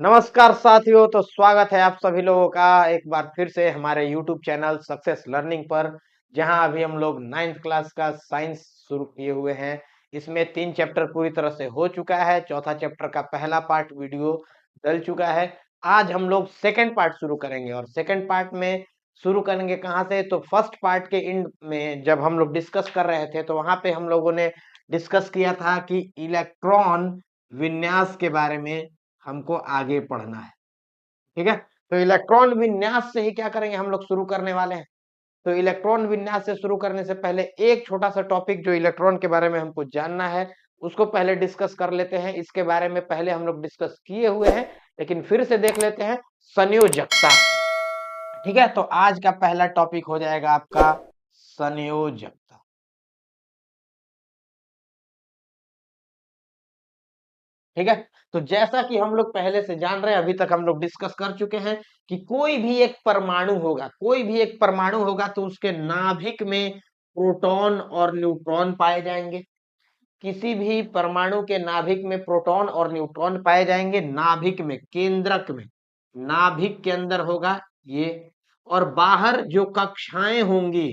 नमस्कार साथियों। तो स्वागत है आप सभी लोगों का एक बार फिर से हमारे YouTube चैनल सक्सेस लर्निंग पर, जहां अभी हम लोग 9th क्लास का साइंस शुरू किए हुए हैं। इसमें 3 चैप्टर पूरी तरह से हो चुका है। चौथा चैप्टर का पहला पार्ट वीडियो डल चुका है। आज हम लोग सेकंड पार्ट शुरू करेंगे और सेकंड पार्ट में शुरू करेंगे कहाँ से? तो फर्स्ट पार्ट के एंड में जब हम लोग डिस्कस कर रहे थे तो वहां पे हम लोगों ने डिस्कस किया था कि इलेक्ट्रॉन विन्यास के बारे में हमको आगे पढ़ना है। ठीक है, तो इलेक्ट्रॉन विन्यास से ही क्या करेंगे, हम लोग शुरू करने वाले हैं। तो इलेक्ट्रॉन विन्यास से शुरू करने से पहले एक छोटा सा टॉपिक जो इलेक्ट्रॉन के बारे में हमको जानना है उसको पहले डिस्कस कर लेते हैं। इसके बारे में पहले हम लोग डिस्कस किए हुए हैं, लेकिन फिर से देख लेते हैं। संयोजकता। ठीक है, तो आज का पहला टॉपिक हो जाएगा आपका संयोजकता। ठीक है, तो जैसा कि हम लोग पहले से जान रहे हैं, अभी तक हम लोग डिस्कस कर चुके हैं कि कोई भी एक परमाणु होगा तो उसके नाभिक में प्रोटॉन और न्यूट्रॉन पाए जाएंगे। किसी भी परमाणु के नाभिक में प्रोटॉन और न्यूट्रॉन पाए जाएंगे। नाभिक में, केंद्रक में, नाभिक के अंदर होगा ये। और बाहर जो कक्षाएं होंगी,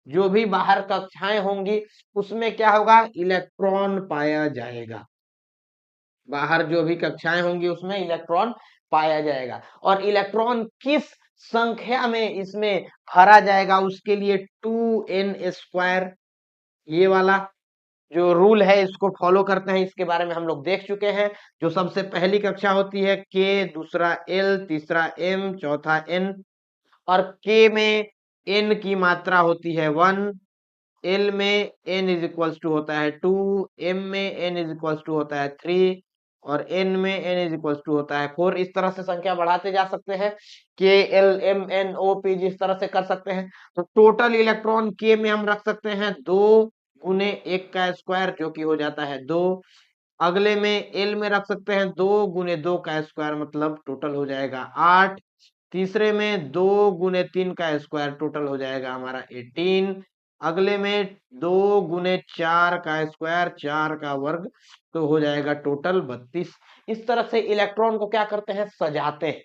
जो भी बाहर कक्षाएं होंगी, उसमें क्या होगा? इलेक्ट्रॉन पाया जाएगा। बाहर जो भी कक्षाएं होंगी उसमें इलेक्ट्रॉन पाया जाएगा। और इलेक्ट्रॉन किस संख्या में इसमें भरा जाएगा, उसके लिए 2n², ये वाला जो रूल है इसको फॉलो करते हैं। इसके बारे में हम लोग देख चुके हैं। जो सबसे पहली कक्षा होती है k, दूसरा l, तीसरा m, चौथा n। और k में n की मात्रा होती है 1, l में n इज इक्वल्स टू होता है 2, m में n इज इक्वल्स टू होता है 3 और n में n इज इक्वल्स टू होता है 4। इस तरह से संख्या बढ़ाते जा सकते हैं। k, l, m, n, o, p जिस तरह से कर सकते हैं। तो टोटल इलेक्ट्रॉन k में हम रख सकते हैं 2 गुने 1 का स्क्वायर, जो कि हो जाता है 2। अगले में l में रख सकते हैं 2 गुने 2 का स्क्वायर, मतलब टोटल हो जाएगा 8। तीसरे में 2 गुने 3 का स्क्वायर, टोटल हो जाएगा हमारा 18। अगले में 2 गुने 4 का स्क्वायर, 4 का वर्ग, तो हो जाएगा टोटल 32। इस तरह से इलेक्ट्रॉन को क्या करते हैं? सजाते हैं।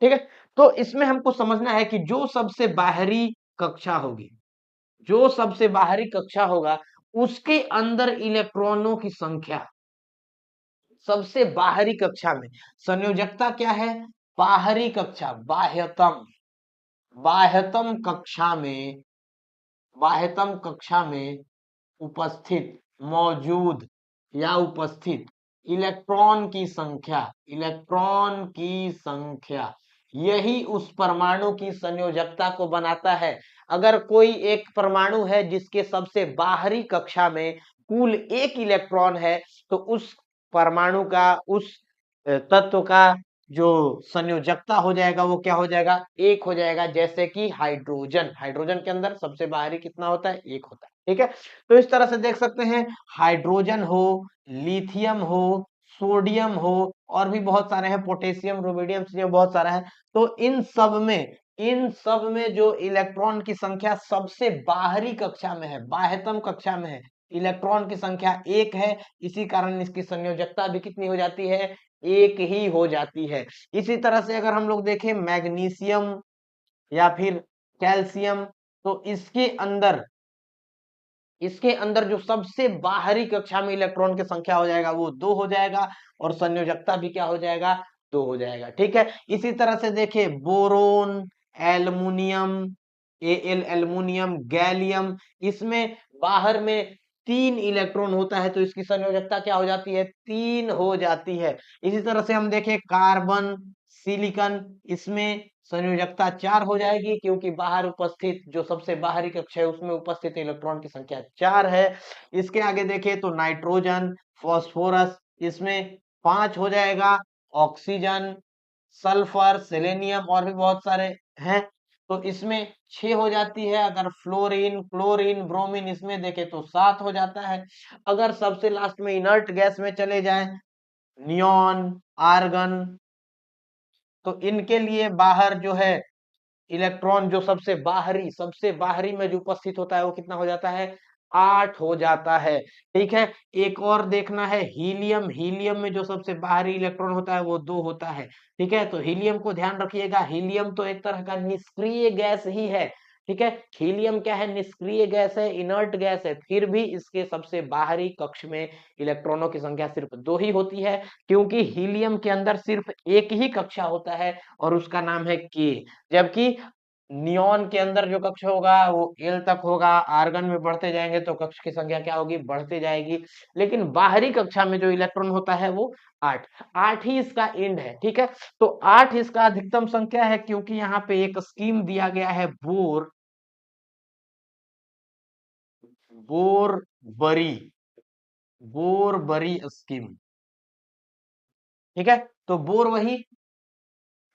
ठीक है, तो इसमें हमको समझना है कि जो सबसे बाहरी कक्षा होगी, जो सबसे बाहरी कक्षा होगा, उसके अंदर इलेक्ट्रॉनों की संख्या, सबसे बाहरी कक्षा में। संयोजकता क्या है? बाहरी कक्षा, बाह्यतम। बाह्यतम कक्षा में, बाह्यतम कक्षा में उपस्थित, मौजूद या उपस्थित इलेक्ट्रॉन की संख्या, इलेक्ट्रॉन की संख्या, यही उस परमाणु की संयोजकता को बनाता है। अगर कोई एक परमाणु है जिसके सबसे बाहरी कक्षा में कुल 1 इलेक्ट्रॉन है, तो उस परमाणु का, उस तत्व का जो संयोजकता हो जाएगा वो क्या हो जाएगा? 1 हो जाएगा। जैसे कि हाइड्रोजन, हाइड्रोजन के अंदर सबसे बाहरी कितना होता है? 1 होता है। ठीक है, तो इस तरह से देख सकते हैं, हाइड्रोजन हो, लिथियम हो, सोडियम हो, और भी बहुत सारे हैं, पोटेशियम, रुबिडियम, सीरियम, बहुत सारा है। तो इन सब में जो इलेक्ट्रॉन की संख्या सबसे बाहरी कक्षा में है, बाह्यतम कक्षा में है, इलेक्ट्रॉन की संख्या 1 है। इसी कारण इसकी संयोजकता भी कितनी हो जाती है? 1 ही हो जाती है। इसी तरह से अगर हम लोग देखें मैग्नीशियम या फिर कैल्शियम, तो इसके अंदर जो सबसे बाहरी कक्षा में इलेक्ट्रॉन की संख्या हो जाएगा वो 2 हो जाएगा, और संयोजकता भी क्या हो जाएगा? 2 हो जाएगा। ठीक है, इसी तरह से देखिए boron, aluminium, Al aluminium, gallium, इसमें बाहर में 3 इलेक्ट्रॉन होता है, तो इसकी संयोजकता क्या हो जाती है? 3 हो जाती है। इसी तरह से हम देखें कार्बन, सिलिकॉन, इसमें संयोजकता 4 हो जाएगी, क्योंकि बाहर उपस्थित जो सबसे बाहरी कक्षा है उसमें उपस्थित इलेक्ट्रॉन की संख्या 4 है। इसके आगे देखें तो नाइट्रोजन, फास्फोरस, इसमें 5 हो जाएगा। ऑक्सीजन, सल्फर, सेलेनियम, और भी बहुत सारे हैं, तो इसमें 6 हो जाती है। अगर फ्लोरीन, क्लोरीन, ब्रोमीन, इसमें देखें तो 7 हो जाता है। अगर सबसे लास्ट में इनर्ट गैस में चले जाएं, नियॉन, आर्गन, तो इनके लिए बाहर जो है इलेक्ट्रॉन, जो सबसे बाहरी में जो उपस्थित होता है वो कितना हो जाता है? 8 हो जाता है। ठीक है, एक और देखना है हीलियम। हीलियम में जो सबसे बाहरी इलेक्ट्रॉन होता है वो 2 होता है। ठीक है, तो हीलियम को ध्यान रखिएगा, हीलियम तो एक तरह का निष्क्रिय गैस ही है। ठीक है, हीलियम क्या है, निष्क्रिय गैस है, इनर्ट गैस है, फिर भी इसके सबसे बाहरी कक्ष में इलेक्ट्रॉनों की संख्या सिर्फ 2 ही होती है, क्योंकि हीलियम के अंदर सिर्फ एक ही कक्षा होता है और उसका नाम है के। जबकि नियोन के अंदर जो कक्ष होगा वो एल तक होगा, आर्गन में बढ़ते जाएंगे तो कक्ष की संख्या क्या होगी, बढ़ते जाएगी। लेकिन बाहरी कक्षा में जो इलेक्ट्रॉन होता है वो 8। 8 ही इसका एंड है। ठीक है, तो 8 इसका अधिकतम संख्या है, क्योंकि यहाँ पे एक स्कीम दिया गया है बोर, बोरबरी, बोरबरी स्कीम। ठीक है, तो बोर वही,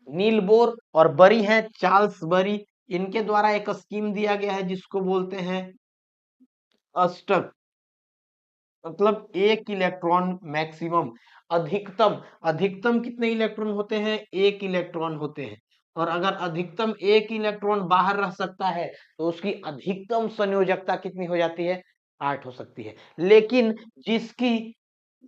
नील बोर, और बरी है चार्ल्स बरी। इनके द्वारा एक स्कीम दिया गया है जिसको बोलते हैं अष्टक, मतलब एक इलेक्ट्रॉन मैक्सिमम, अधिकतम। अधिकतम कितने इलेक्ट्रॉन होते हैं, एक इलेक्ट्रॉन होते हैं। और अगर अधिकतम एक इलेक्ट्रॉन बाहर रह सकता है तो उसकी अधिकतम संयोजकता कितनी हो जाती है, 8 हो सकती है। लेकिन जिसकी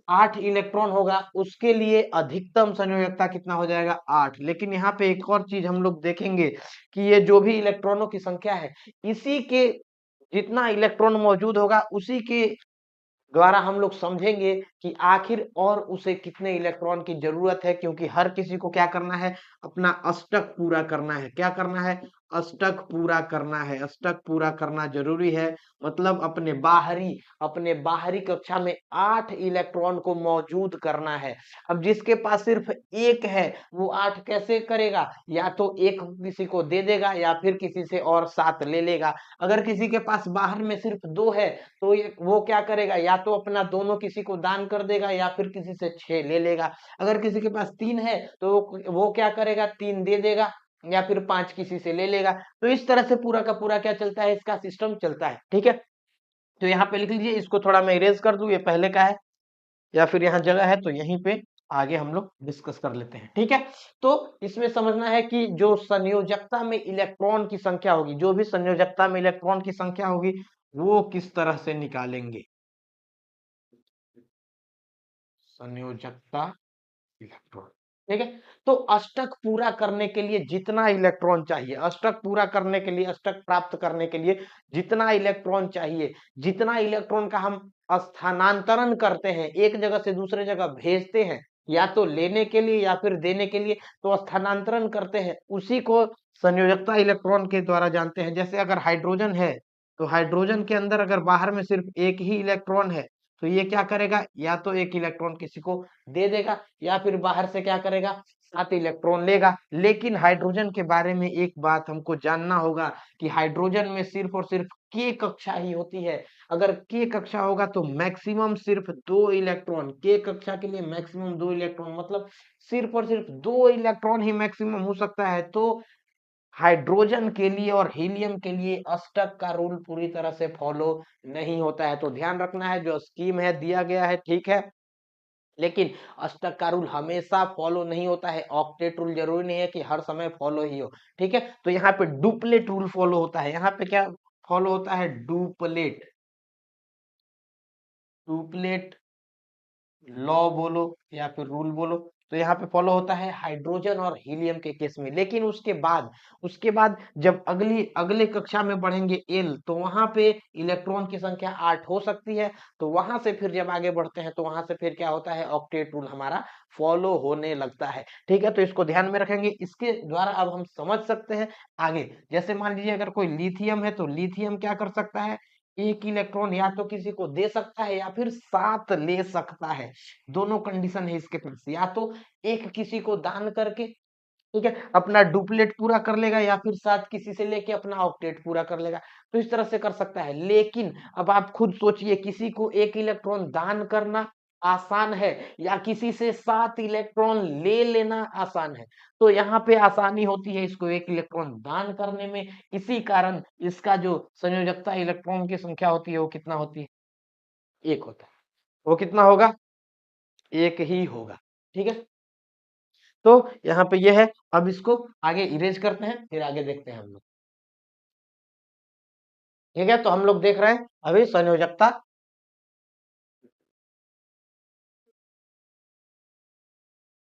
8 इलेक्ट्रॉन होगा उसके लिए अधिकतम संयोजकता कितना हो जाएगा, 8। लेकिन यहाँ पे एक और चीज हम लोग देखेंगे कि ये जो भी इलेक्ट्रॉनों की संख्या है, इसी के जितना इलेक्ट्रॉन मौजूद होगा उसी के द्वारा हम लोग समझेंगे कि आखिर और उसे कितने इलेक्ट्रॉन की जरूरत है, क्योंकि हर किसी को क्या करना है, अपना अष्टक पूरा करना है। क्या करना है, अष्टक पूरा करना है, अष्टक पूरा करना जरूरी है। मतलब अपने बाहरी कक्षा में 8 इलेक्ट्रॉन को मौजूद करना है। अब जिसके पास सिर्फ एक है वो 8 कैसे करेगा, या तो एक किसी को दे देगा या फिर किसी से और 7 ले लेगा। अगर किसी के पास बाहर में सिर्फ 2 है तो ये वो क्या करेगा, या तो अपना दोनों किसी को दान कर देगा या फिर किसी से 6 ले लेगा। अगर किसी के पास 3 है तो वो क्या करेगा, 3 दे देगा या फिर 5 किसी से ले लेगा। तो इस तरह से पूरा का पूरा क्या चलता है, इसका सिस्टम चलता है। ठीक है, तो यहाँ पे लिख लीजिए, इसको थोड़ा मैं इरेज कर दूं, ये पहले का है, या फिर यहाँ जगह है तो यहीं पे आगे हम लोग डिस्कस कर लेते हैं। ठीक है, तो इसमें समझना है कि जो संयोजकता में इलेक्ट्रॉन की संख्या होगी, जो भी संयोजकता में इलेक्ट्रॉन की संख्या होगी वो किस तरह से निकालेंगे, संयोजकता इलेक्ट्रॉन। ठीक है, तो अष्टक पूरा करने के लिए जितना इलेक्ट्रॉन चाहिए, अष्टक पूरा करने के लिए, अष्टक प्राप्त करने के लिए जितना इलेक्ट्रॉन चाहिए, जितना इलेक्ट्रॉन का हम स्थानांतरण करते हैं, एक जगह से दूसरे जगह भेजते हैं, या तो लेने के लिए या फिर देने के लिए, तो स्थानांतरण करते हैं, उसी को संयोजकता इलेक्ट्रॉन के द्वारा जानते हैं। जैसे अगर हाइड्रोजन है तो हाइड्रोजन के अंदर अगर बाहर में सिर्फ एक ही इलेक्ट्रॉन है तो ये क्या करेगा, या तो एक इलेक्ट्रॉन किसी को दे देगा या फिर बाहर से क्या करेगा, 7 इलेक्ट्रॉन लेगा। लेकिन हाइड्रोजन के बारे में एक बात हमको जानना होगा कि हाइड्रोजन में सिर्फ और सिर्फ के कक्षा ही होती है। अगर के कक्षा होगा तो मैक्सिमम सिर्फ 2 इलेक्ट्रॉन, के कक्षा के लिए मैक्सिमम 2 इलेक्ट्रॉन, मतलब सिर्फ और सिर्फ 2 इलेक्ट्रॉन ही मैक्सिमम हो सकता है। तो हाइड्रोजन के लिए और हीलियम के लिए अष्टक का रूल पूरी तरह से फॉलो नहीं होता है। तो ध्यान रखना है, जो स्कीम है दिया गया है, ठीक है, लेकिन अष्टक का रूल हमेशा फॉलो नहीं होता है। ऑक्टेट रूल जरूरी नहीं है कि हर समय फॉलो ही हो। ठीक है, तो यहाँ पे डुप्लेट रूल फॉलो होता है। यहाँ पे क्या फॉलो होता है, डुप्लेट, डुप्लेट लॉ बोलो या फिर रूल बोलो। तो यहाँ पे फॉलो होता है हाइड्रोजन और हीलियम के केस में। लेकिन उसके बाद जब अगले कक्षा में बढ़ेंगे एल, तो वहां पे इलेक्ट्रॉन की संख्या 8 हो सकती है। तो वहां से फिर जब आगे बढ़ते हैं तो वहां से फिर क्या होता है, ऑक्टेट रूल हमारा फॉलो होने लगता है। ठीक है, तो इसको ध्यान में रखेंगे, इसके द्वारा अब हम समझ सकते हैं आगे। जैसे मान लीजिए अगर कोई लिथियम है तो लिथियम क्या कर सकता है, एक इलेक्ट्रॉन या तो किसी को दे सकता है या फिर 7 ले सकता है। दोनों कंडीशन है इसके पास, या तो एक किसी को दान करके, ठीक है, अपना डुप्लेट पूरा कर लेगा, या फिर 7 किसी से लेके अपना ऑक्टेट पूरा कर लेगा। तो इस तरह से कर सकता है। लेकिन अब आप खुद सोचिए, किसी को एक इलेक्ट्रॉन दान करना आसान है या किसी से 7 इलेक्ट्रॉन ले लेना आसान है। तो यहाँ पे आसानी होती है इसको एक इलेक्ट्रॉन दान करने में। इसी कारण इसका जो संयोजकता इलेक्ट्रॉन की संख्या होती है वो कितना होती है, एक होता है। वो कितना होगा, एक ही होगा। ठीक है, तो यहाँ पे ये है। अब इसको आगे इरेज करते हैं, फिर आगे देखते हैं हम लोग। ठीक है, तो हम लोग देख रहे हैं अभी संयोजकता।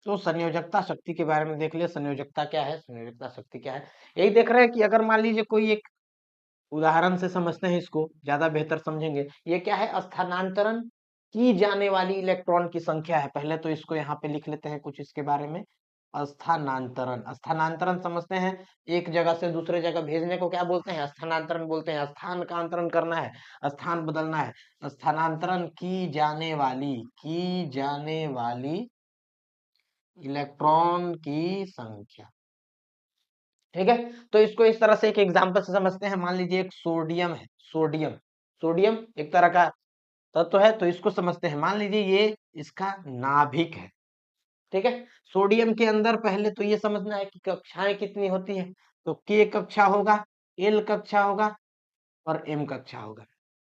तो संयोजकता शक्ति के बारे में देख लिया, संयोजकता क्या है, संयोजकता शक्ति क्या है, यही देख रहे हैं कि अगर मान लीजिए कोई एक उदाहरण से समझते हैं, इसको ज्यादा बेहतर समझेंगे। ये क्या है, स्थानांतरण की जाने वाली इलेक्ट्रॉन की संख्या है। पहले तो इसको यहाँ पे लिख लेते हैं कुछ इसके बारे में। स्थानांतरण, स्थानांतरण समझते हैं, एक जगह से दूसरे जगह भेजने को क्या बोलते हैं, स्थानांतरण बोलते हैं। स्थान का अंतरण करना है, स्थान बदलना है। स्थानांतरण की जाने वाली इलेक्ट्रॉन की संख्या। ठीक है, तो इसको इस तरह से एक एग्जांपल से समझते हैं। मान लीजिए एक सोडियम है, सोडियम, सोडियम एक तरह का तत्व है, तो इसको समझते हैं। मान लीजिए ये इसका नाभिक है। ठीक है, सोडियम के अंदर पहले तो ये समझना है कि कक्षाएं कितनी होती है। तो के कक्षा होगा, एल कक्षा होगा और एम कक्षा होगा।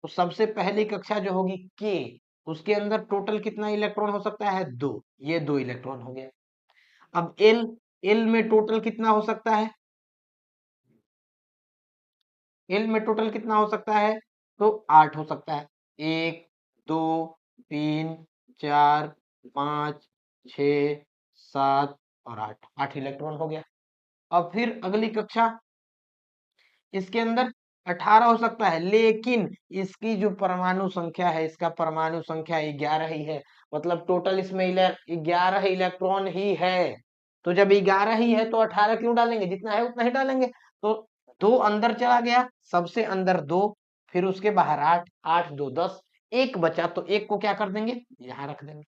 तो सबसे पहली कक्षा जो होगी के, उसके अंदर टोटल कितना इलेक्ट्रॉन हो सकता है, दो। ये दो इलेक्ट्रॉन हो गया। अब एल, एल में टोटल कितना हो सकता है, एल में टोटल कितना हो सकता है, तो 8 हो सकता है। 1, 2, 3, 4, 5, 6, 7 और 8, 8 इलेक्ट्रॉन हो गया। अब फिर अगली कक्षा, इसके अंदर 18 हो सकता है, लेकिन इसकी जो परमाणु संख्या है, इसका परमाणु संख्या 11 ही है। मतलब टोटल इसमें 11 इलेक्ट्रॉन ही है। तो जब 11 ही है तो 18 क्यों डालेंगे, जितना है उतना ही डालेंगे। तो दो अंदर चला गया, सबसे अंदर दो, फिर उसके बाहर 8, 8 2 10, एक बचा, तो एक को क्या कर देंगे, यहाँ रख देंगे।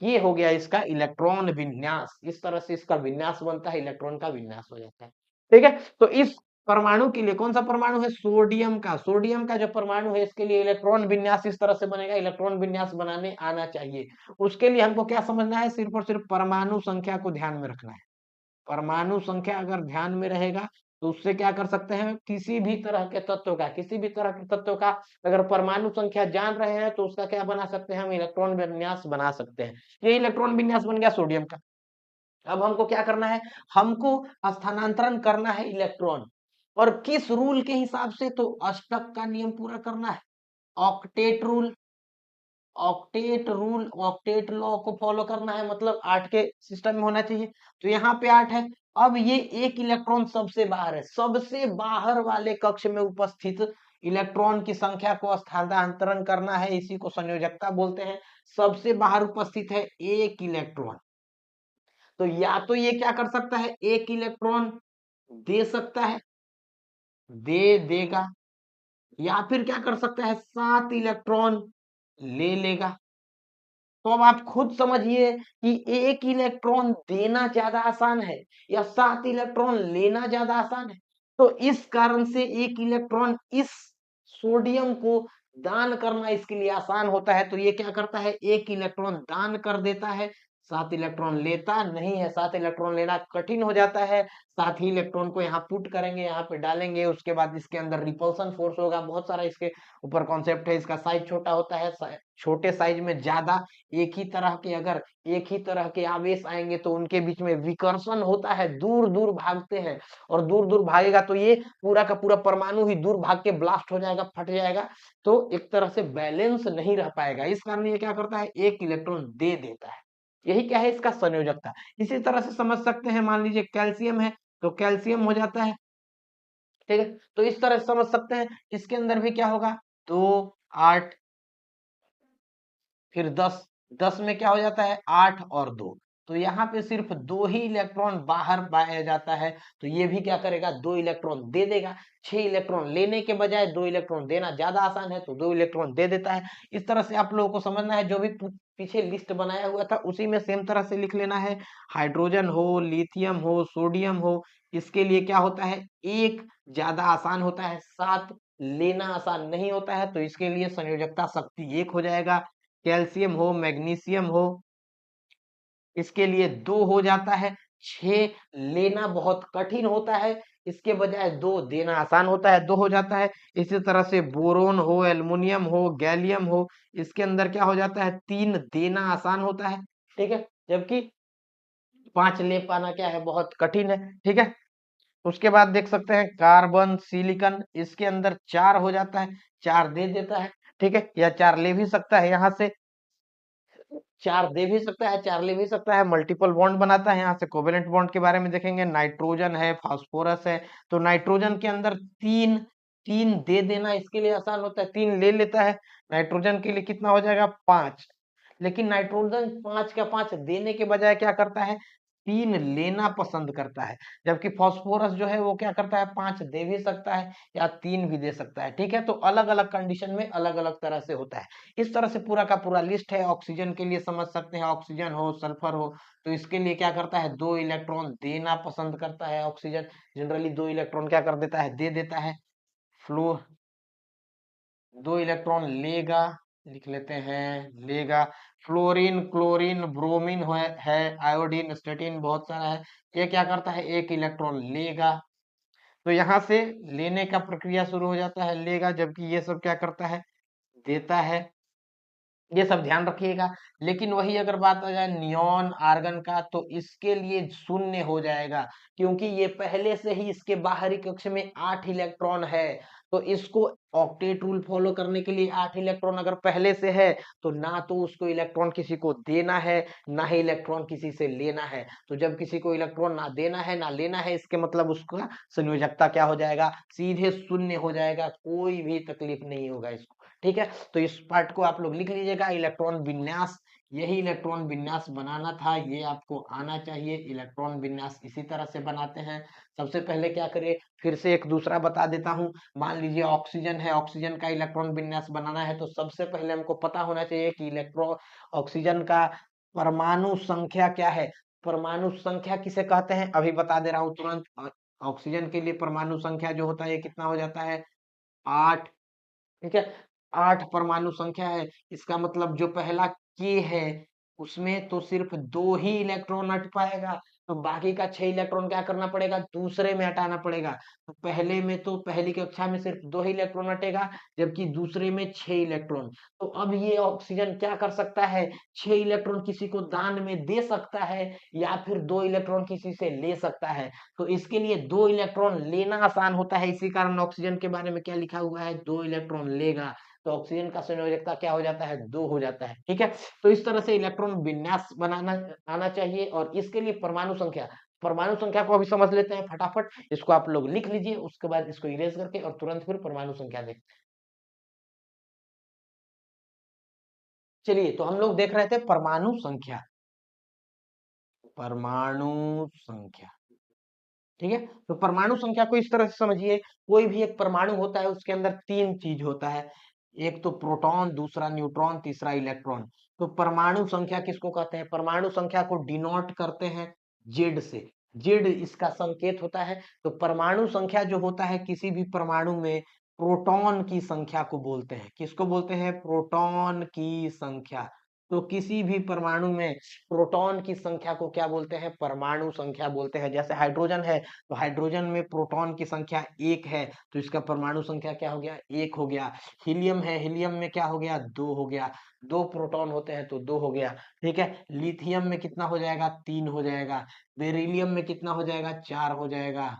ये हो गया इसका इलेक्ट्रॉन विन्यास। इस तरह से इसका विन्यास बनता है, इलेक्ट्रॉन का विन्यास हो जाता है। ठीक है, तो इस परमाणु के लिए, कौन सा परमाणु है, सोडियम का, सोडियम का जो परमाणु है, इसके लिए इलेक्ट्रॉन विन्यास इस तरह से बनेगा। इलेक्ट्रॉन विन्यास बनाने आना चाहिए। उसके लिए हमको क्या समझना है, सिर्फ और सिर्फ परमाणु संख्या को ध्यान में रखना है। परमाणु संख्या अगर ध्यान में रहेगा तो उससे क्या कर सकते हैं, किसी भी तरह के तत्व का, किसी भी तरह के तत्व का अगर परमाणु संख्या जान रहे हैं तो उसका क्या बना सकते हैं, हम इलेक्ट्रॉन विन्यास बना सकते हैं। ये इलेक्ट्रॉन विन्यास बन गया सोडियम का। अब हमको क्या करना है, हमको स्थानांतरण करना है इलेक्ट्रॉन। और किस रूल के हिसाब से, तो अष्टक का नियम पूरा करना है। Octet rule, octet rule, octet law को फॉलो करना है, मतलब 8 के सिस्टम में होना चाहिए। तो यहाँ पे 8 है। अब ये एक इलेक्ट्रॉन सबसे बाहर है, सबसे बाहर वाले कक्ष में उपस्थित इलेक्ट्रॉन की संख्या को स्थानांतरण करना है, इसी को संयोजकता बोलते हैं। सबसे बाहर उपस्थित है एक इलेक्ट्रॉन। तो या तो ये क्या कर सकता है, एक इलेक्ट्रॉन दे सकता है, दे देगा, या फिर क्या कर सकता है, 7 इलेक्ट्रॉन ले लेगा। तो अब आप खुद समझिए कि एक इलेक्ट्रॉन देना ज्यादा आसान है या 7 इलेक्ट्रॉन लेना ज्यादा आसान है। तो इस कारण से एक इलेक्ट्रॉन इस सोडियम को दान करना इसके लिए आसान होता है। तो ये क्या करता है, एक इलेक्ट्रॉन दान कर देता है, 7 इलेक्ट्रॉन लेता नहीं है। 7 इलेक्ट्रॉन लेना कठिन हो जाता है। 7 ही इलेक्ट्रॉन को यहाँ पुट करेंगे, यहाँ पे डालेंगे, उसके बाद इसके अंदर रिपल्सन फोर्स होगा। बहुत सारा इसके ऊपर कॉन्सेप्ट है। इसका साइज छोटा होता है, छोटे साइज में ज्यादा एक ही तरह के, अगर एक ही तरह के आवेश आएंगे तो उनके बीच में विकर्षण होता है, दूर दूर भागते हैं। और दूर दूर भागेगा तो ये पूरा का पूरा परमाणु ही दूर भाग के ब्लास्ट हो जाएगा, फट जाएगा। तो एक तरह से बैलेंस नहीं रह पाएगा। इस कारण ये क्या करता है, एक इलेक्ट्रॉन दे देता है। यही क्या है, इसका संयोजकता। इसी तरह से समझ सकते हैं, मान लीजिए कैल्शियम है, तो कैल्शियम हो जाता है। ठीक है, तो इस तरह से समझ सकते हैं। इसके अंदर भी क्या होगा, 2, 8, फिर 10, 10 में क्या हो जाता है, 8 और 2। तो यहाँ पे सिर्फ 2 ही इलेक्ट्रॉन बाहर पाया जाता है। तो ये भी क्या करेगा, 2 इलेक्ट्रॉन दे देगा। 6 इलेक्ट्रॉन लेने के बजाय 2 इलेक्ट्रॉन देना ज्यादा आसान है, तो 2 इलेक्ट्रॉन दे देता है। इस तरह से आप लोगों को समझना है। जो भी पीछे लिस्ट बनाया हुआ था उसी में सेम तरह से लिख लेना है। हाइड्रोजन हो, लिथियम हो, सोडियम हो, इसके लिए क्या होता है, एक ज्यादा आसान होता है, 7 लेना आसान नहीं होता है। तो इसके लिए संयोजकता शक्ति 1 हो जाएगा। कैल्शियम हो, मैग्नीशियम हो, इसके लिए 2 हो जाता है। 6 लेना बहुत कठिन होता है, इसके बजाय 2 देना आसान होता है, 2 हो जाता है। इसी तरह से बोरोन हो, एल्युमिनियम हो, गैलियम हो, इसके अंदर क्या हो जाता है, 3 देना आसान होता है। ठीक है, जबकि 5 ले पाना क्या है, बहुत कठिन है। ठीक है, उसके बाद देख सकते हैं कार्बन, सिलिकॉन, इसके अंदर 4 हो जाता है, 4 दे देता है, ठीक है, या 4 ले भी सकता है, यहाँ से 4 दे भी सकता है, 4 ले भी सकता है, मल्टीपल बॉन्ड बनाता है। यहाँ से कोवेलेंट बॉन्ड के बारे में देखेंगे, नाइट्रोजन है, फास्फोरस है, तो नाइट्रोजन के अंदर 3, 3 दे देना इसके लिए आसान होता है, 3 ले लेता है। नाइट्रोजन के लिए कितना हो जाएगा, 5। लेकिन नाइट्रोजन 5 का 5 देने के बजाय क्या करता है, 3 लेना पसंद करता है। जबकि फास्फोरस जो है वो क्या करता है, 5 दे भी सकता है या 3 भी दे सकता है, ठीक है। तो अलग अलग कंडीशन में अलग अलग तरह से होता है। इस तरह से पूरा का पूरा लिस्ट है। ऑक्सीजन के लिए समझ सकते हैं, ऑक्सीजन हो, सल्फर हो, तो इसके लिए क्या करता है, 2 इलेक्ट्रॉन देना पसंद करता है। ऑक्सीजन जनरली 2 इलेक्ट्रॉन क्या कर देता है, दे देता है। फ्लो 2 इलेक्ट्रॉन लेगा, लिख लेते हैं, लेगा। फ्लोरीन, क्लोरीन, ब्रोमीन है, आयोडीन, स्टेटिन, बहुत सारा है। ये क्या करता है, 1 इलेक्ट्रॉन लेगा। तो यहाँ से लेने का प्रक्रिया शुरू हो जाता है, लेगा, जबकि ये सब क्या करता है, देता है। ये सब ध्यान रखिएगा। लेकिन वही अगर बात आ जाए नियॉन आर्गन का, तो इसके लिए शून्य हो जाएगा, क्योंकि ये पहले से ही इसके बाहरी कक्ष में 8 इलेक्ट्रॉन है। तो इसको ऑक्टेट रूल फॉलो करने के लिए 8 इलेक्ट्रॉन अगर पहले से है, तो ना तो उसको इलेक्ट्रॉन किसी को देना है, ना ही इलेक्ट्रॉन किसी से लेना है। तो जब किसी को इलेक्ट्रॉन ना देना है ना लेना है, इसके मतलब उसका संयोजकता क्या हो जाएगा, सीधे शून्य हो जाएगा, कोई भी तकलीफ नहीं होगा इसको, ठीक है। तो इस पार्ट को आप लोग लिख लीजिएगा, इलेक्ट्रॉन विन्यास, यही इलेक्ट्रॉन विन्यास बनाना था, ये आपको आना चाहिए। इलेक्ट्रॉन विन्यास इसी तरह से बनाते हैं। सबसे पहले क्या करिए, फिर से एक दूसरा बता देता हूं। मान लीजिए ऑक्सीजन है, ऑक्सीजन का इलेक्ट्रॉन विन्यास बनाना है, तो सबसे पहले हमको पता होना चाहिए कि इलेक्ट्रॉन ऑक्सीजन का परमाणु संख्या क्या है। परमाणु संख्या किसे कहते हैं, अभी बता दे रहा हूं तुरंत। ऑक्सीजन के लिए परमाणु संख्या जो होता है, ये कितना हो जाता है, 8, ठीक है। 8 परमाणु संख्या है, इसका मतलब जो पहला के है, उसमें तो सिर्फ 2 ही इलेक्ट्रॉन हट पाएगा। तो बाकी का 6 इलेक्ट्रॉन क्या करना पड़ेगा, दूसरे में हटाना पड़ेगा। तो पहले में तो पहली कक्षा में सिर्फ 2 ही इलेक्ट्रॉन हटेगा, जबकि दूसरे में 6 इलेक्ट्रॉन। तो अब ये ऑक्सीजन क्या कर सकता है, 6 इलेक्ट्रॉन किसी को दान में दे सकता है, या फिर 2 इलेक्ट्रॉन किसी से ले सकता है। तो इसके लिए 2 इलेक्ट्रॉन लेना आसान होता है, इसी कारण ऑक्सीजन के बारे में क्या लिखा हुआ है, 2 इलेक्ट्रॉन लेगा। तो ऑक्सीजन का संयोजकता क्या हो जाता है, 2 हो जाता है, ठीक है। तो इस तरह से इलेक्ट्रॉन विन्यास बनाना आना चाहिए। और इसके लिए परमाणु संख्या, परमाणु संख्या को अभी समझ लेते हैं फटाफट। इसको आप लोग लिख लीजिए, उसके बाद इसको इरेज करके और तुरंत फिर परमाणु संख्या देखते हैं। चलिए, तो हम लोग देख रहे थे परमाणु संख्या, परमाणु संख्या, ठीक है। तो परमाणु संख्या को इस तरह से समझिए, कोई भी एक परमाणु होता है, उसके अंदर 3 चीज होता है, एक तो प्रोटॉन, दूसरा न्यूट्रॉन, तीसरा इलेक्ट्रॉन। तो परमाणु संख्या किसको कहते हैं, परमाणु संख्या को डिनोट करते हैं जेड से, जेड इसका संकेत होता है। तो परमाणु संख्या जो होता है किसी भी परमाणु में, प्रोटॉन की संख्या को बोलते हैं, किसको बोलते हैं, प्रोटॉन की संख्या। तो किसी भी परमाणु में प्रोटॉन की संख्या को क्या बोलते हैं, परमाणु संख्या बोलते हैं। जैसे हाइड्रोजन है, तो हाइड्रोजन में प्रोटॉन की संख्या 1 है, तो इसका परमाणु संख्या क्या हो गया, 1 हो गया। हीलियम है, हीलियम में क्या हो गया, 2 हो गया, 2 प्रोटॉन होते हैं तो 2 हो गया, ठीक है। लिथियम में कितना हो जाएगा, 3 हो जाएगा। बेरिलियम में कितना हो जाएगा, 4 हो जाएगा।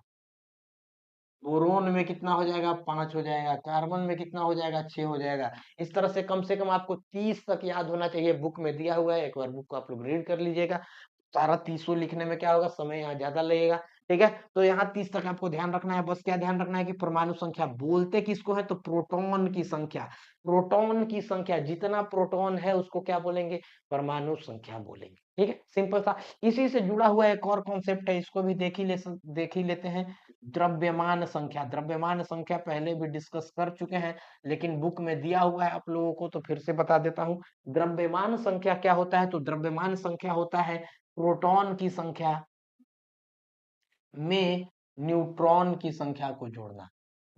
बोरोन में कितना हो जाएगा, 5 हो जाएगा। कार्बन में कितना हो जाएगा, 6 हो जाएगा। इस तरह से कम आपको 30 तक याद होना चाहिए, बुक में दिया हुआ है, एक बार बुक को आप लोग रीड कर लीजिएगा। सारा 30 लिखने में क्या होगा, समय यहाँ ज्यादा लगेगा, ठीक है। तो यहाँ 30 तक आपको ध्यान रखना है। बस क्या ध्यान रखना है कि परमाणु संख्या बोलते किसको है, तो प्रोटॉन की संख्या, प्रोटॉन की संख्या, जितना प्रोटॉन है उसको क्या बोलेंगे, परमाणु संख्या बोलेंगे, ठीक है। सिंपल सा। इसी से जुड़ा हुआ एक और कॉन्सेप्ट है, इसको भी देख ही लेते हैं, द्रव्यमान संख्या। द्रव्यमान संख्या पहले भी डिस्कस कर चुके हैं, लेकिन बुक में दिया हुआ है आप लोगों को, तो फिर से बता देता हूं। द्रव्यमान संख्या क्या होता है, तो द्रव्यमान संख्या होता है प्रोटॉन की संख्या में न्यूट्रॉन की संख्या को जोड़ना।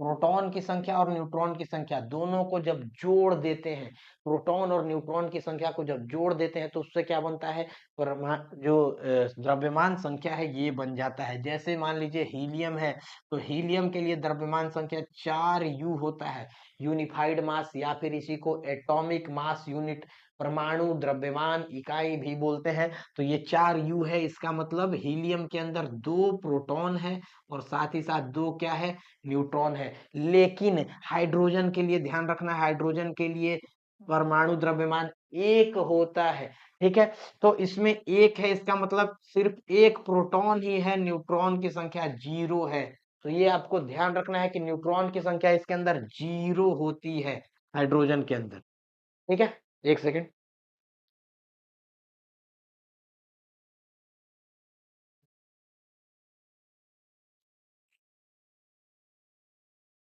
प्रोटॉन की संख्या और न्यूट्रॉन की संख्या दोनों को जब जोड़ देते हैं, प्रोटॉन और न्यूट्रॉन की संख्या को जब जोड़ देते हैं तो उससे क्या बनता है, जो द्रव्यमान संख्या है ये बन जाता है। जैसे मान लीजिए हीलियम है, तो हीलियम के लिए द्रव्यमान संख्या 4U होता है, यूनिफाइड मास, या फिर इसी को एटॉमिक मास यूनिट, परमाणु द्रव्यमान इकाई भी बोलते हैं। तो ये 4U है, इसका मतलब हीलियम के अंदर 2 प्रोटॉन है और साथ ही साथ 2 क्या है, न्यूट्रॉन है। लेकिन हाइड्रोजन के लिए ध्यान रखना है, हाइड्रोजन के लिए परमाणु द्रव्यमान 1 होता है। ठीक है, तो इसमें 1 है, इसका मतलब सिर्फ 1 प्रोटॉन ही है, न्यूट्रॉन की संख्या 0 है। तो ये आपको ध्यान रखना है कि न्यूट्रॉन की संख्या इसके अंदर 0 होती है, हाइड्रोजन के अंदर। ठीक है, एक सेकेंड।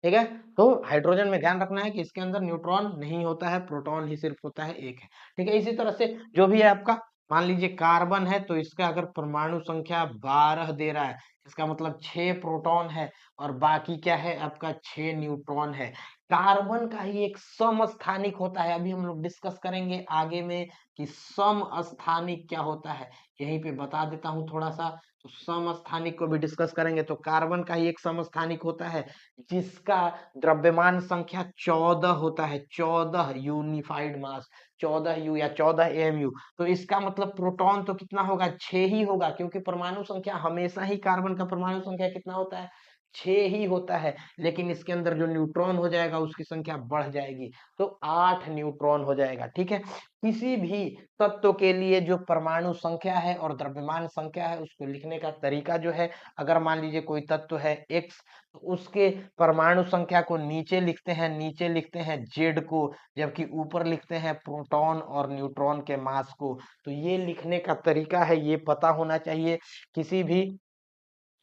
ठीक है, तो हाइड्रोजन में ध्यान रखना है कि इसके अंदर न्यूट्रॉन नहीं होता है, प्रोटॉन ही सिर्फ होता है, 1 है। ठीक है, इसी तरह से जो भी है आपका, मान लीजिए कार्बन है, तो इसका अगर परमाणु संख्या 12 दे रहा है, इसका मतलब 6 प्रोटॉन है और बाकी क्या है आपका, 6 न्यूट्रॉन है। कार्बन का ही एक समस्थानिक होता है, अभी हम लोग डिस्कस करेंगे आगे में कि समस्थानिक क्या होता है, यहीं पे बता देता हूँ थोड़ा सा। तो समस्थानिक को भी डिस्कस करेंगे। तो कार्बन का ही एक समस्थानिक होता है जिसका द्रव्यमान संख्या 14 होता है, 14 यूनिफाइड मास, 14U या 14 AMU। तो इसका मतलब प्रोटॉन तो कितना होगा, 6 ही होगा, क्योंकि परमाणु संख्या हमेशा ही, कार्बन का परमाणु संख्या कितना होता है, 6 ही होता है। लेकिन इसके अंदर जो न्यूट्रॉन हो जाएगा उसकी संख्या बढ़ जाएगी, तो 8 न्यूट्रॉन हो जाएगा। ठीक है, किसी भी तत्व के लिए जो परमाणु संख्या है और द्रव्यमान संख्या है उसको लिखने का तरीका जो है, अगर मान लीजिए कोई तत्व है X, तो उसके परमाणु संख्या को नीचे लिखते हैं, नीचे लिखते हैं Z को, जबकि ऊपर लिखते हैं प्रोटॉन और न्यूट्रॉन के मास को। तो ये लिखने का तरीका है, ये पता होना चाहिए। किसी भी,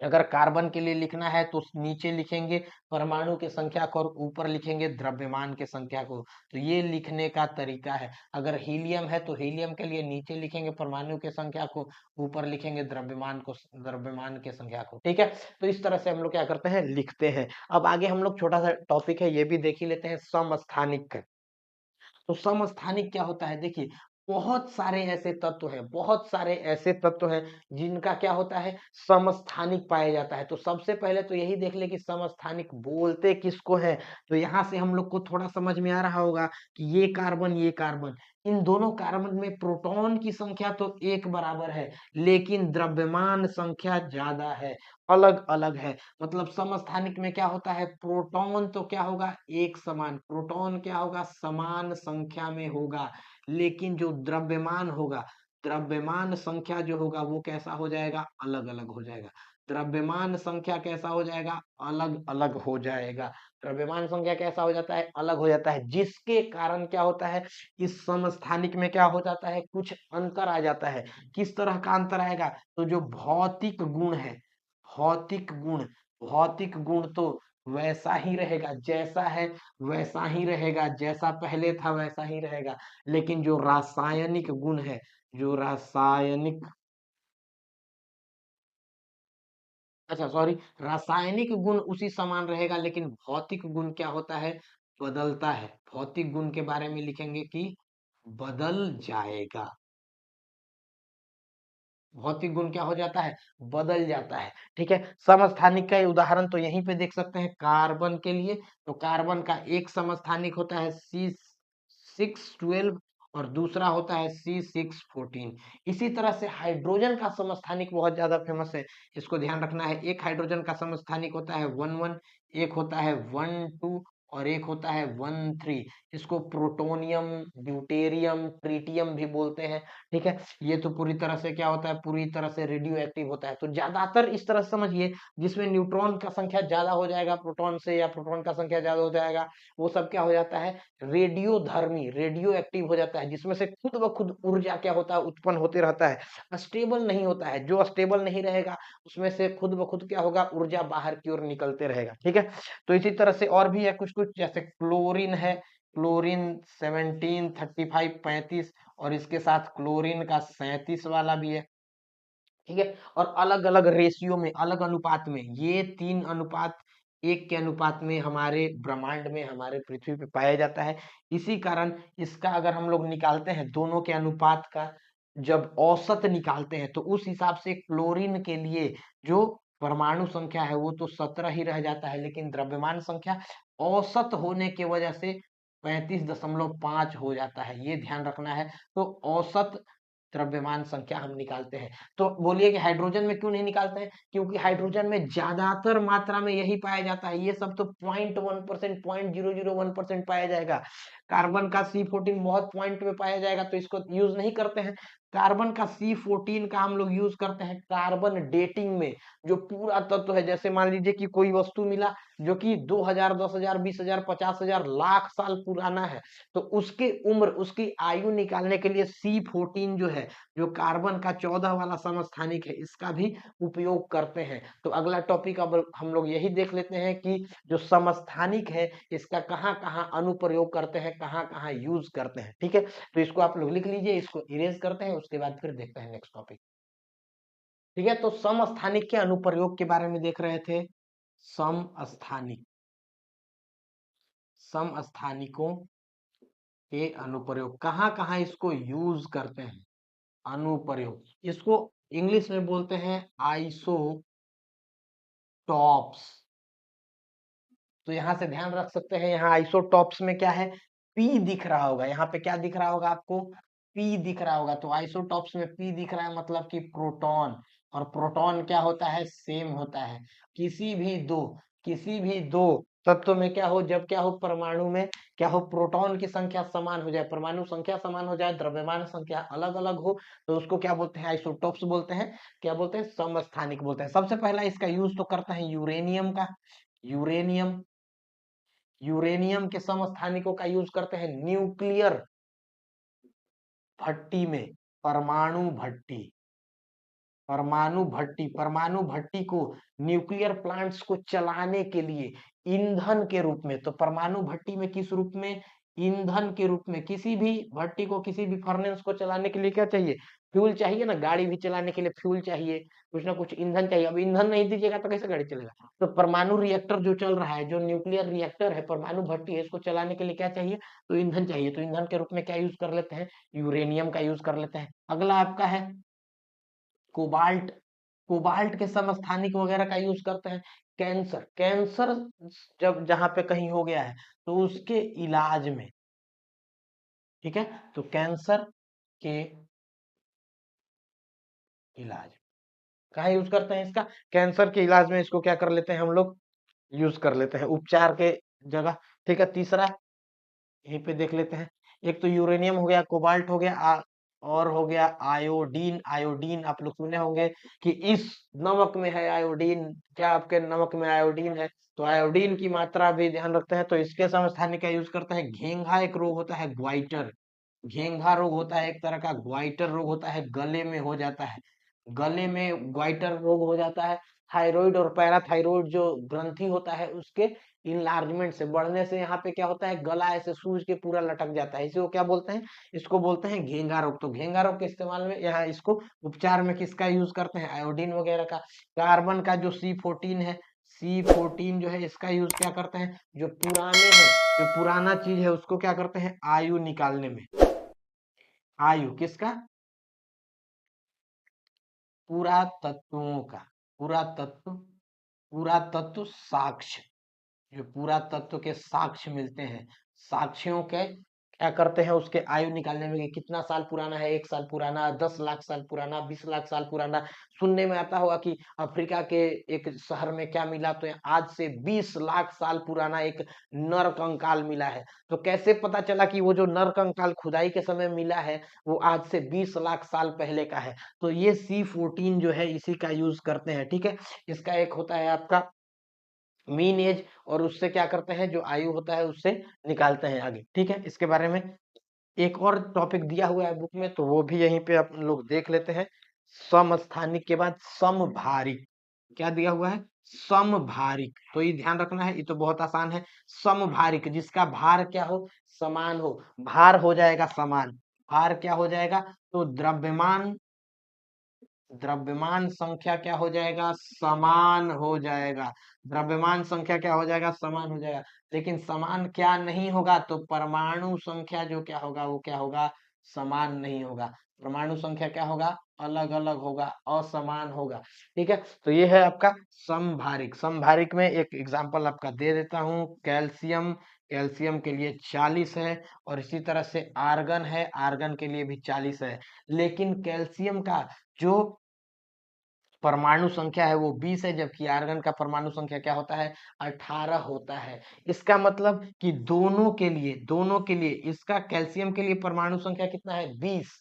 अगर कार्बन के लिए लिखना है तो नीचे लिखेंगे परमाणु की संख्या को और ऊपर लिखेंगे द्रव्यमान की संख्या को। तो ये लिखने का तरीका है। अगर हीलियम है तो हीलियम के लिए नीचे लिखेंगे परमाणु की संख्या को, ऊपर लिखेंगे द्रव्यमान को, द्रव्यमान की संख्या को। ठीक है, तो इस तरह से हम लोग क्या करते हैं, लिखते हैं। अब आगे हम लोग छोटा सा टॉपिक है ये भी देख ही लेते हैं, समस्थानिक। तो समस्थानिक क्या होता है, देखिए बहुत सारे ऐसे तत्व हैं, बहुत सारे ऐसे तत्व हैं जिनका क्या होता है, समस्थानिक पाया जाता है। तो सबसे पहले तो यही देख ले कि समस्थानिक बोलते किसको है। तो यहाँ से हम लोग को थोड़ा समझ में आ रहा होगा कि ये कार्बन, ये कार्बन, इन दोनों कार्बन में प्रोटॉन की संख्या तो एक बराबर है, लेकिन द्रव्यमान संख्या ज्यादा है, अलग अलग है। मतलब समस्थानिक में क्या होता है, प्रोटॉन तो क्या होगा, एक समान, प्रोटॉन क्या होगा, समान संख्या में होगा, लेकिन जो द्रव्यमान होगा, द्रव्यमान संख्या जो होगा वो कैसा हो जाएगा, अलग अलग हो जाएगा। द्रव्यमान संख्या कैसा हो जाएगा, अलग अलग हो जाएगा। द्रव्यमान संख्या कैसा हो जाता है, अलग हो जाता है, जिसके कारण क्या होता है, इस समस्थानिक में क्या हो जाता है, कुछ अंतर आ जाता है। किस तरह का अंतर आएगा, तो जो भौतिक गुण है, भौतिक गुण, भौतिक गुण तो वैसा ही रहेगा, जैसा है वैसा ही रहेगा, जैसा पहले था वैसा ही रहेगा। लेकिन जो रासायनिक गुण है, जो रासायनिक, अच्छा सॉरी, रासायनिक गुण उसी समान रहेगा, लेकिन भौतिक गुण क्या होता है, बदलता है। भौतिक गुण के बारे में लिखेंगे कि बदल जाएगा। भौतिक गुण क्या हो जाता है, बदल जाता है। ठीक है, समस्थानिक का उदाहरण तो यहीं पे देख सकते हैं, कार्बन के लिए। तो कार्बन का एक समस्थानिक होता है C612 और दूसरा होता है C614। इसी तरह से हाइड्रोजन का समस्थानिक बहुत ज्यादा फेमस है, इसको ध्यान रखना है। एक हाइड्रोजन का समस्थानिक होता है 11, एक होता है 12 और एक होता है 13। इसको प्रोटोनियम, ड्यूटेरियम, ट्रिटियम भी बोलते हैं। ठीक है, ये तो पूरी तरह से क्या होता है, पूरी तरह से रेडियो एक्टिव होता है। तो ज्यादातर इस तरह से समझिए, जिसमें न्यूट्रॉन का संख्या ज्यादा हो जाएगा प्रोटॉन से, या प्रोटॉन का संख्या ज्यादा हो जाएगा, वो सब क्या हो जाता है, रेडियो धर्मी, रेडियो एक्टिव हो जाता है, जिसमें से खुद ब खुद ऊर्जा क्या होता है, उत्पन्न होते रहता है, स्टेबल नहीं होता है। जो स्टेबल नहीं रहेगा उसमें से खुद ब खुद क्या होगा, ऊर्जा बाहर की ओर निकलते रहेगा। ठीक है, तो इसी तरह से और भी है कुछ कुछ, जैसे क्लोरीन है, क्लोरीन 17, 35, 35, और इसके साथ क्लोरीन का 37 वाला भी है। ठीक है, और अलग अलग रेशियो में, अलग अनुपात में, ये 3 अनुपात 1 के अनुपात में हमारे ब्रह्मांड में, हमारे पृथ्वी पे पाया जाता है। इसी कारण इसका अगर हम लोग निकालते हैं दोनों के अनुपात का, जब औसत निकालते हैं तो उस हिसाब से क्लोरीन के लिए जो परमाणु संख्या है वो तो 17 ही रह जाता है, लेकिन द्रव्यमान संख्या औसत होने की वजह से 35.5 हो जाता है, ये ध्यान रखना है। तो औसत द्रव्यमान संख्या हम निकालते हैं। तो बोलिए कि हाइड्रोजन में क्यों नहीं निकालते हैं? क्योंकि हाइड्रोजन में ज्यादातर मात्रा में यही पाया जाता है, ये सब तो 0.1%, 0.001% पाया जाएगा। कार्बन का C14 बहुत पॉइंट में पाया जाएगा, तो इसको यूज नहीं करते हैं। कार्बन का C14 का हम लोग यूज करते हैं कार्बन डेटिंग में। जो पूरा तत्व है, जैसे मान लीजिए कि कोई वस्तु मिला जो कि 2000, 10,000, 20,000, 50,000 लाख साल पुराना है, तो उसकी उम्र, उसकी आयु निकालने के लिए C14 जो है, जो कार्बन का 14 वाला समस्थानिक है, इसका भी उपयोग करते हैं। तो अगला टॉपिक अब हम लोग यही देख लेते हैं कि जो समस्थानिक है इसका कहाँ कहाँ अनुप्रयोग करते हैं, कहाँ कहाँ यूज करते हैं। ठीक है, तो इसको आप लोग लिख लीजिए, इसको इरेज करते हैं, उसके बाद फिर देखते हैं नेक्स्ट टॉपिक। ठीक है, तो समस्थानिक के अनुप्रयोग के बारे में देख रहे थे। समस्थानिक, समस्थानिकों के अनुप्रयोग, कहाँ कहाँ इसको यूज करते हैं, अनुप्रयोग, इसको इंग्लिश में बोलते हैं आइसोटॉप्स। तो यहां से ध्यान रख सकते हैं, यहाँ आइसोटॉप्स में क्या है, पी दिख रहा होगा, यहाँ पे क्या दिख रहा होगा आपको, पी दिख रहा होगा। तो आइसोटॉप्स में पी दिख रहा है मतलब कि प्रोटॉन, और प्रोटॉन क्या होता है, सेम होता है। किसी भी दो, किसी भी दो तत्व में क्या हो, जब क्या हो, परमाणु में क्या हो, प्रोटॉन की संख्या समान हो जाए, परमाणु संख्या समान हो जाए, द्रव्यमान संख्या अलग अलग हो, तो उसको क्या बोलते हैं, आइसोटॉप्स बोलते हैं। क्या बोलते हैं, समस्थानिक बोलते हैं। सबसे पहला इसका यूज तो करते हैं यूरेनियम का, यूरेनियम, यूरेनियम के समस्थानिकों का यूज करते हैं न्यूक्लियर भट्टी में, परमाणु भट्टी, परमाणु भट्टी, परमाणु भट्टी को न्यूक्लियर प्लांट्स को चलाने के लिए ईंधन के रूप में। तो परमाणु भट्टी में किस रूप में, ईंधन के रूप में। किसी भी भट्टी को, किसी भी फर्नेस को चलाने के लिए क्या चाहिए, फ्यूल चाहिए ना, गाड़ी भी चलाने के लिए फ्यूल चाहिए, कुछ ना कुछ ईंधन चाहिए। अब ईंधन नहीं दीजिएगा तो कैसे गाड़ी चलेगा। तो परमाणु रिएक्टर जो चल रहा है, जो न्यूक्लियर रिएक्टर है, परमाणु भट्टी है, इसको चलाने के लिए क्या चाहिए, तो ईंधन चाहिए। तो ईंधन के रूप में क्या यूज कर लेते हैं, यूरेनियम का यूज कर लेते हैं। अगला आपका है कोबाल्ट, कोबाल्ट के समस्थानिक वगैरह का यूज करते हैं। कैंसर, कैंसर जब जहां पे कहीं हो गया है तो उसके इलाज में, ठीक है, तो कैंसर के इलाज कहाँ यूज करते हैं इसका, कैंसर के इलाज में इसको क्या कर लेते हैं हम लोग, यूज कर लेते हैं उपचार के जगह। ठीक है, तीसरा यहीं पे देख लेते हैं। एक तो यूरेनियम हो गया, कोबाल्ट हो गया, और हो गया आयोडीन। आयोडीन आप लोग सुने होंगे कि इस नमक में है आयोडीन, क्या आपके नमक में आयोडीन है, तो आयोडीन की मात्रा भी ध्यान रखते हैं। तो इसके समस्थानिक का यूज करते हैं। घेंघा एक रोग होता है, ग्वाइटर, घेंघा रोग होता है एक तरह का, ग्वाइटर रोग होता है, गले में हो जाता है, गले में ग्वाइटर रोग हो जाता है। थायराइड और पैराथायराइड जो ग्रंथि होता है उसके इनलार्जमेंट से, बढ़ने से यहाँ पे क्या होता है, गला ऐसे सूज के पूरा लटक जाता है, इसी को क्या बोलते हैं, इसको बोलते हैं घेंघा रोग। तो घेंघा रोग के इस्तेमाल में यहाँ इसको उपचार में किसका यूज करते हैं, आयोडीन वगैरह का। कार्बन का जो C14 है, C14 जो है इसका यूज क्या करते हैं, जो पुराने हैं, जो पुराना चीज है उसको क्या करते हैं, आयु निकालने में। आयु किसका, पुरातत्वों का, पुरातत्व, पुरातत्व साक्ष्य, जो पुरातत्व के साक्ष्य मिलते हैं, साक्ष्यों के क्या करते हैं, उसके आयु निकालने में कि कितना साल पुराना है, 1 साल पुराना, 10 लाख साल पुराना, 20 लाख साल पुराना। सुनने में आता होगा कि अफ्रीका के एक शहर में क्या मिला, तो आज से 20 लाख साल पुराना एक नर कंकाल मिला है। तो कैसे पता चला कि वो जो नर कंकाल खुदाई के समय मिला है वो आज से 20 लाख साल पहले का है। तो ये C14 जो है इसी का यूज करते हैं। ठीक है, इसका एक होता है आपका मीन एज, और उससे क्या करते हैं, जो आयु होता है उससे निकालते हैं आगे। ठीक है, इसके बारे में एक और टॉपिक दिया हुआ है बुक में, तो वो भी यहीं पे अपन लोग देख लेते हैं। समस्थानिक के बाद समभारिक, क्या दिया हुआ है, समभारिक। तो ये ध्यान रखना है, ये तो बहुत आसान है। समभारिक, जिसका भार क्या हो, समान हो, भार हो जाएगा समान, भार क्या हो जाएगा, तो द्रव्यमान द्रव्यमान संख्या क्या हो जाएगा, समान हो जाएगा। द्रव्यमान संख्या क्या हो जाएगा, समान हो जाएगा। लेकिन समान क्या नहीं होगा, तो परमाणु संख्या जो क्या होगा, वो क्या होगा, समान नहीं होगा। परमाणु संख्या क्या होगा, अलग अलग होगा, असमान होगा। ठीक है, तो ये है आपका समभारिक। समभारिक में एक एग्जांपल आपका दे देता हूं, कैल्शियम। कैल्शियम के लिए 40 है, और इसी तरह से आर्गन है, आर्गन के लिए भी 40 है। लेकिन कैल्शियम का जो परमाणु संख्या है वो 20 है, जबकि आर्गन का परमाणु संख्या क्या होता है, 18 होता है। इसका मतलब कि दोनों के लिए इसका कैल्शियम के लिए परमाणु संख्या कितना है, 20,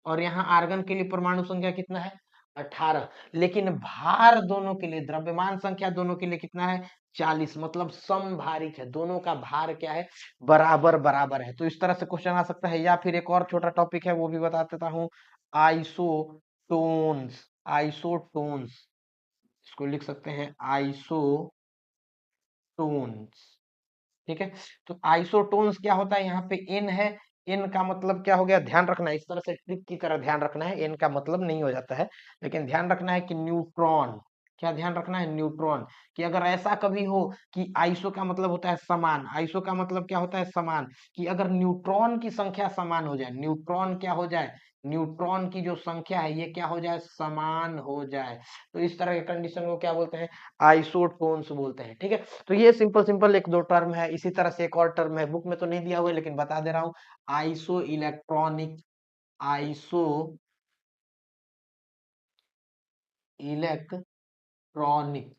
और यहाँ आर्गन के लिए परमाणु संख्या कितना है, 18। लेकिन भार दोनों के लिए, द्रव्यमान संख्या दोनों के लिए कितना है, 40। मतलब समभारिक है, दोनों का भार क्या है, बराबर बराबर है। तो इस तरह से क्वेश्चन आ सकता है। या फिर एक और छोटा टॉपिक है, वो भी बता देता हूँ, आइसोटोन्स। आइसोटोन्स, इसको लिख सकते हैं आइसोटोन्स। ठीक है, तो आइसोटोन्स क्या होता है, यहाँ पे एन है। एन का मतलब क्या हो गया, ध्यान रखना है, इस तरह से ट्रिक की तरह ध्यान रखना है। एन का मतलब नहीं हो जाता है, लेकिन ध्यान रखना है कि न्यूट्रॉन, क्या ध्यान रखना है, न्यूट्रॉन। कि अगर ऐसा कभी हो कि आइसो का मतलब होता है समान, आइसो का मतलब क्या होता है, समान। कि अगर न्यूट्रॉन की संख्या समान हो जाए, न्यूट्रॉन क्या हो जाए, न्यूट्रॉन की जो संख्या है ये क्या हो जाए, समान हो जाए, तो इस तरह के कंडीशन को क्या बोलते हैं, आइसोटोन्स बोलते हैं। ठीक है, तो ये सिंपल सिंपल एक दो टर्म है। इसी तरह से एक और टर्म है, बुक में तो नहीं दिया हुआ है लेकिन बता दे रहा हूँ, iso electronic. Iso electronic.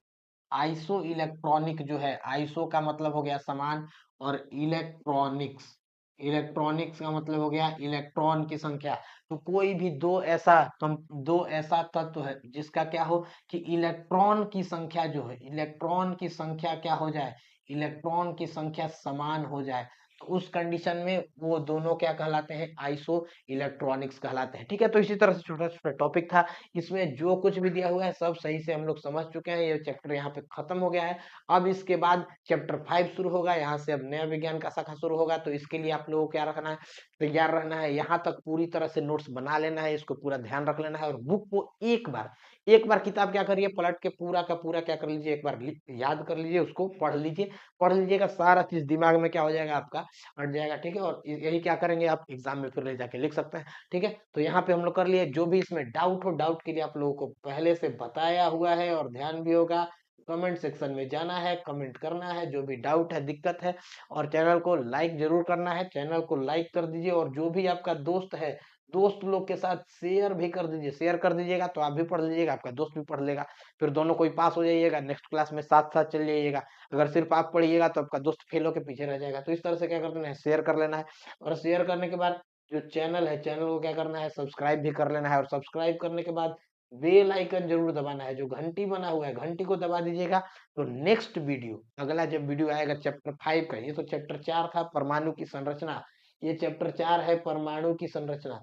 Iso electronic जो है, आइसो का मतलब हो गया समान, और इलेक्ट्रॉनिक्स, इलेक्ट्रॉनिक्स का मतलब हो गया इलेक्ट्रॉन की संख्या। तो कोई भी दो ऐसा तत्व है जिसका क्या हो, कि इलेक्ट्रॉन की संख्या जो है, इलेक्ट्रॉन की संख्या क्या हो जाए, इलेक्ट्रॉन की संख्या समान हो जाए, तो उस कंडीशन में वो दोनों क्या कहलाते हैं, आइसो इलेक्ट्रॉनिक्स कहलाते हैं। ठीक है, तो इसी तरह से छोटा छोटा टॉपिक था। इसमें जो कुछ भी दिया हुआ है सब सही से हम लोग समझ चुके हैं। ये चैप्टर यहाँ पे खत्म हो गया है। अब इसके बाद चैप्टर 5 शुरू होगा, यहाँ से अब नया विज्ञान का शाखा शुरू होगा। तो इसके लिए आप लोगों को क्या रखना है, तैयार रहना है। यहाँ तक पूरी तरह से नोट्स बना लेना है, इसको पूरा ध्यान रख लेना है, और बुक को एक बार किताब क्या करिए, पलट के पूरा का पूरा क्या कर लीजिए, एक बार याद कर लीजिए, उसको पढ़ लीजिए। पढ़ लीजिएगा, सारा चीज दिमाग में क्या हो जाएगा आपका, अट जाएगा। ठीक है, और यही क्या करेंगे आप एग्जाम में फिर ले जाके लिख सकते हैं। ठीक है, तो यहाँ पे हम लोग कर लिए। जो भी इसमें डाउट हो, डाउट के लिए आप लोगों को पहले से बताया हुआ है, और ध्यान भी होगा, कमेंट सेक्शन में जाना है, कमेंट करना है जो भी डाउट है, दिक्कत है। और चैनल को लाइक जरूर करना है, चैनल को लाइक कर दीजिए, और जो भी आपका दोस्त है, दोस्त लोग के साथ शेयर भी कर दीजिए। शेयर कर दीजिएगा तो आप भी पढ़ लीजिएगा, आपका दोस्त भी पढ़ लेगा, फिर दोनों कोई पास हो जाइएगा, नेक्स्ट क्लास में साथ साथ चल जाइएगा। अगर सिर्फ आप पढ़िएगा तो आपका दोस्त फेल होकर पीछे रह जाएगा। तो इस तरह से क्या कर देना है, शेयर कर लेना है। और शेयर करने के बाद जो चैनल है, चैनल को क्या करना है, सब्सक्राइब भी कर लेना है। और सब्सक्राइब करने के बाद बेल आइकन जरूर दबाना है, जो घंटी बना हुआ है घंटी को दबा दीजिएगा। तो नेक्स्ट वीडियो, अगला जब वीडियो आएगा चैप्टर 5 का, ये तो चैप्टर 4 था परमाणु की संरचना, ये चैप्टर 4 है परमाणु की संरचना।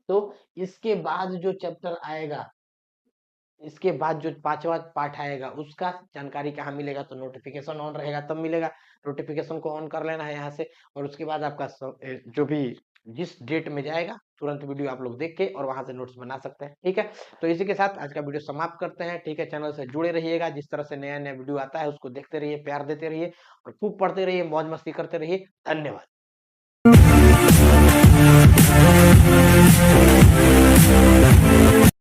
तो इसके बाद जो चैप्टर आएगा, इसके बाद जो पांचवा पाठ आएगा, उसका जानकारी कहाँ मिलेगा, तो नोटिफिकेशन ऑन रहेगा तब मिलेगा। नोटिफिकेशन को ऑन कर लेना है यहाँ से, और उसके बाद आपका जो भी जिस डेट में जाएगा तुरंत वीडियो आप लोग देख के और वहां से नोट्स बना सकते हैं। ठीक है, तो इसी के साथ आज का वीडियो समाप्त करते हैं। ठीक है, चैनल से जुड़े रहिएगा, जिस तरह से नया नया वीडियो आता है उसको देखते रहिए, प्यार देते रहिए, और खूब पढ़ते रहिए, मौज मस्ती करते रहिए। धन्यवाद।